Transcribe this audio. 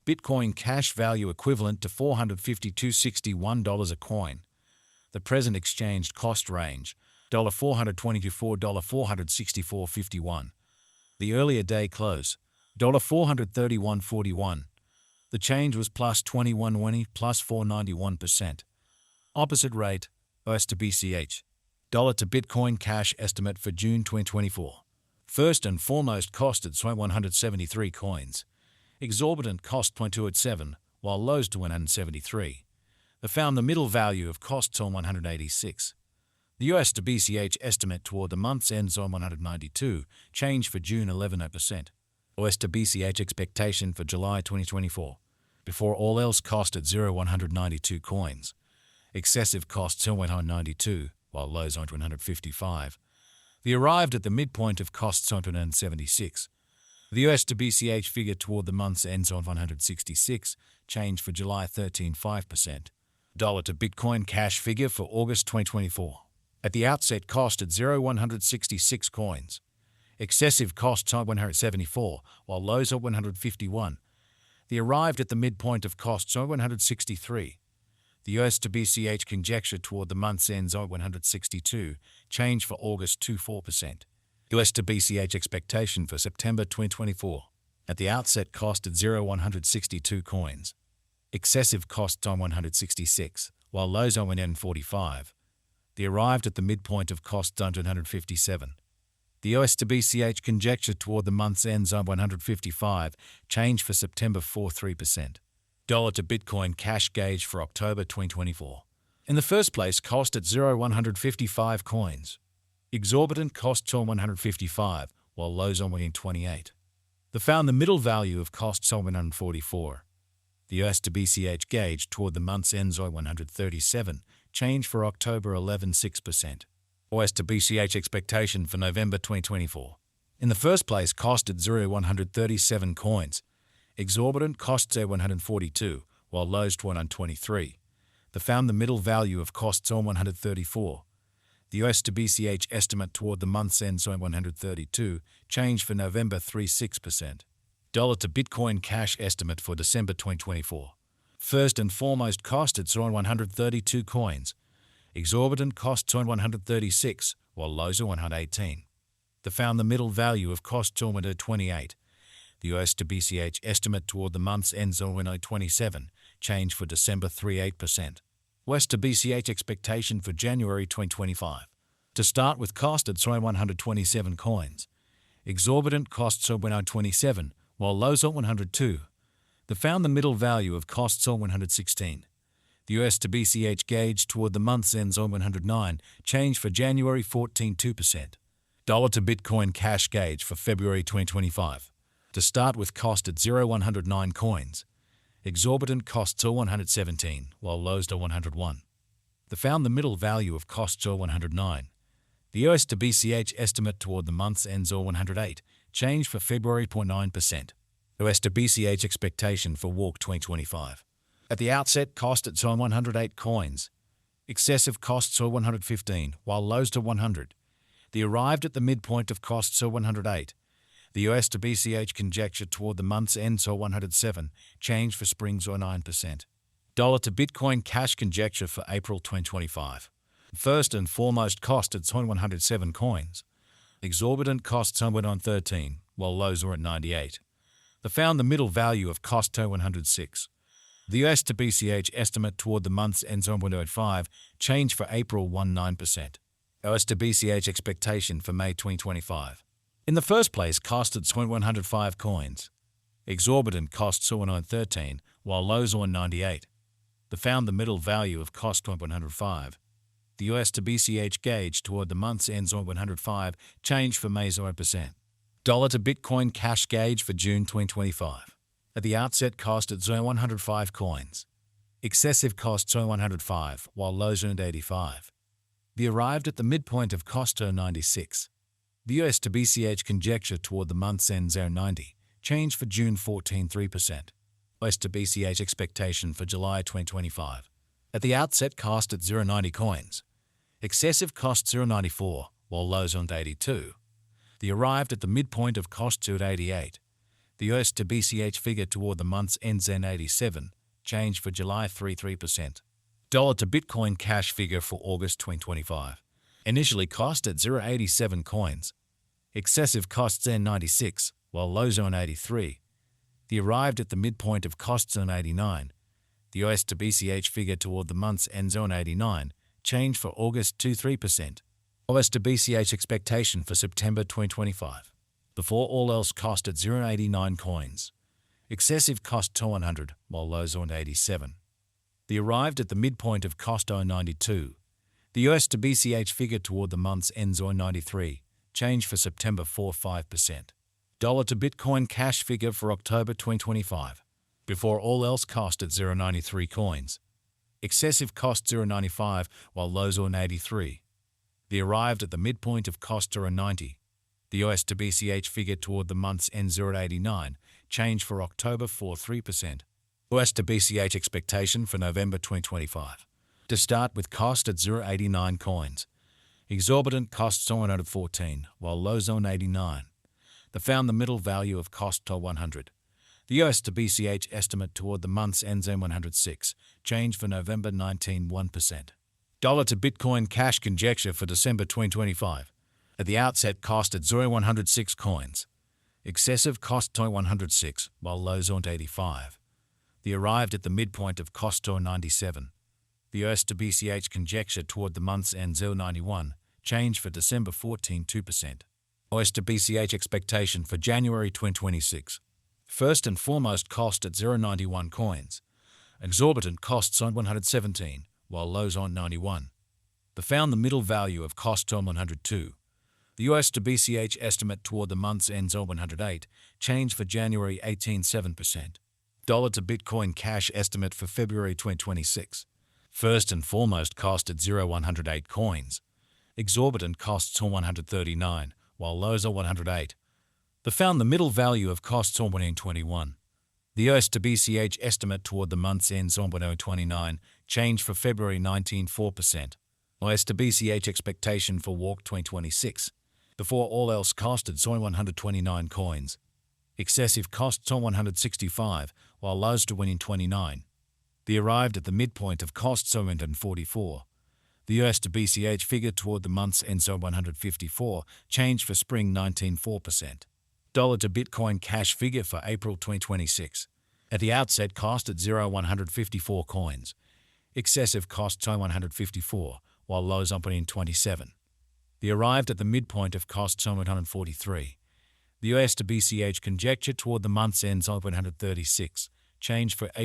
Bitcoin cash value equivalent to $452.61 a coin. The present exchange cost range, $420 to $464.51. The earlier day close, $431.41. The change was plus 21.20, plus 491%. Opposite rate, US to BCH. Dollar to Bitcoin cash estimate for June 2024. First and foremost costed 173 coins. Exorbitant cost 0.287, while lows to 173. They found the middle value of costs on 186. The US to BCH estimate toward the month's ends on 192, change for June 11%. US to BCH expectation for July 2024. Before all else costed 192 coins. Excessive costs on 192, while lows on 155. They arrived at the midpoint of costs on 176. The US to BCH figure toward the month's ends on 166, change for July 13.5%. Dollar to Bitcoin cash figure for August 2024. At the outset costed 166 coins. Excessive costs on 174, while lows on 151. They arrived at the midpoint of costs on 163. The US to BCH conjecture toward the month's ends on 162, change for August 2.4%. US to BCH expectation for September 2024. At the outset costed 162 coins. Excessive costs on 166, while lows on 145. They arrived at the midpoint of costs on 157. The US to BCH conjecture toward the month's ends on 155, change for September 4.3%. Dollar to Bitcoin cash gauge for October 2024. In the first place costed 155 coins. Exorbitant costs on 155, while lows on 128. They found the middle value of costs on 144. The US to BCH gauge toward the month's ends on 137, change for October 11.6%. US to BCH expectation for November 2024. In the first place costed 137 coins. Exorbitant costs 142, while lows to 123. They found the middle value of costs on 134. The US to BCH estimate toward the month's ends on 132, change for November 3.6%. Dollar to Bitcoin cash estimate for December 2024. First and foremost costed on 132 coins. Exorbitant costs on 136, while lows on 118. They found the middle value of costs on 128. The US to BCH estimate toward the month's ends on 127, change for December 3.8%. US to BCH expectation for January 2025. To start with costed 127 coins. Exorbitant costs on 127, while lows on 102. They found the middle value of costs on 116. The US to BCH gauge toward the month's ends on 109, change for January 14.2%. Dollar to Bitcoin cash gauge for February 2025. To start with costed 109 coins. Exorbitant costs are 117, while lows are 101. They found the middle value of costs are 109. The US to BCH estimate toward the month's ends are 108, change for February 0.9%. US to BCH expectation for Walk 2025. At the outset costed on 108 coins. Excessive costs are 115, while lows to 100. They arrived at the midpoint of costs are 108. The US to BCH conjecture toward the month's end saw 107, change for springs or 9%. Dollar to Bitcoin cash conjecture for April 2025. First and foremost costed 107 coins. Exorbitant costs went on 13, while lows were at 98. They found the middle value of cost 106. The US to BCH estimate toward the month's ends on 105, change for April 19%. US to BCH expectation for May 2025. In the first place costed 105 coins. Exorbitant costs went on 13, while lows were 98. They found the middle value of cost 105. The US to BCH gauge toward the month's ends on 105, change for May 0%. Dollar to Bitcoin cash gauge for June 2025. At the outset costed 105 coins. Excessive costs 105, while lows earned 85. They arrived at the midpoint of cost 96. The US to BCH conjecture toward the month's end 90, change for June 14.3%. US to BCH expectation for July 2025. At the outset cost at 0.90 coins. Excessive cost 0.94, while lows on 82. They arrived at the midpoint of cost at 88. The US to BCH figure toward the month's end Zen 87, change for July 33%. Dollar to Bitcoin cash figure for August 2025. Initially cost at 0.87 coins. Excessive cost Zen 96, while low zone 83. The arrived at the midpoint of cost zone 89. The US to BCH figure toward the month's end zone 89, change for August 23%. US to BCH expectation for September 2025. Before all else cost at 0.89 coins. Excessive cost to 100, while low zone 87. The arrived at the midpoint of cost 0.92. The US to BCH figure toward the month's end zone 93, change for September 4.5%. Dollar to Bitcoin cash figure for October 2025. Before all else cost at 0.93 coins. Excessive cost 0.95, while low zone 83. The arrived at the midpoint of cost 0.90. The US to BCH figure toward the month's end 0.89, change for October 4.3%. US to BCH expectation for November 2025. To start with cost at 0.89 coins. Exorbitant cost zone 114, while low zone 89. They found the middle value of cost to 100. The US to BCH estimate toward the month's end zone 106, change for November 1%. Dollar to Bitcoin cash conjecture for December 2025. At the outset cost at 0.106 coins. Excessive cost to 106, while low zone 85. The arrived at the midpoint of cost to 97. The US to BCH conjecture toward the month's end 0.91, change for December 2%. US to BCH expectation for January 2026. First and foremost cost at 0.91 coins. Exorbitant costs on 117, while lows on 91. They found the middle value of cost on 102. The US to BCH estimate toward the month's end on 108, change for January 7%. Dollar to Bitcoin cash estimate for February 2026. First and foremost cost at 0.108 coins. Exorbitant costs on 139, while lows are 108. They found the middle value of costs on 121. The US to BCH estimate toward the month's ends on 1029, change for February 4%. US to BCH expectation for Walk 2026. Before all else costed on 129 coins. Excessive costs on 165, while lows to winning 29. The arrived at the midpoint of costs on 144. The US to BCH figure toward the month's ends on 154, change for spring 4%. Dollar to Bitcoin cash figure for April 2026. At the outset cost at 0.154 coins. Excessive costs on 154, while lows on 27. The arrived at the midpoint of costs on 143. The US to BCH conjecture toward the month's ends on 136, change for April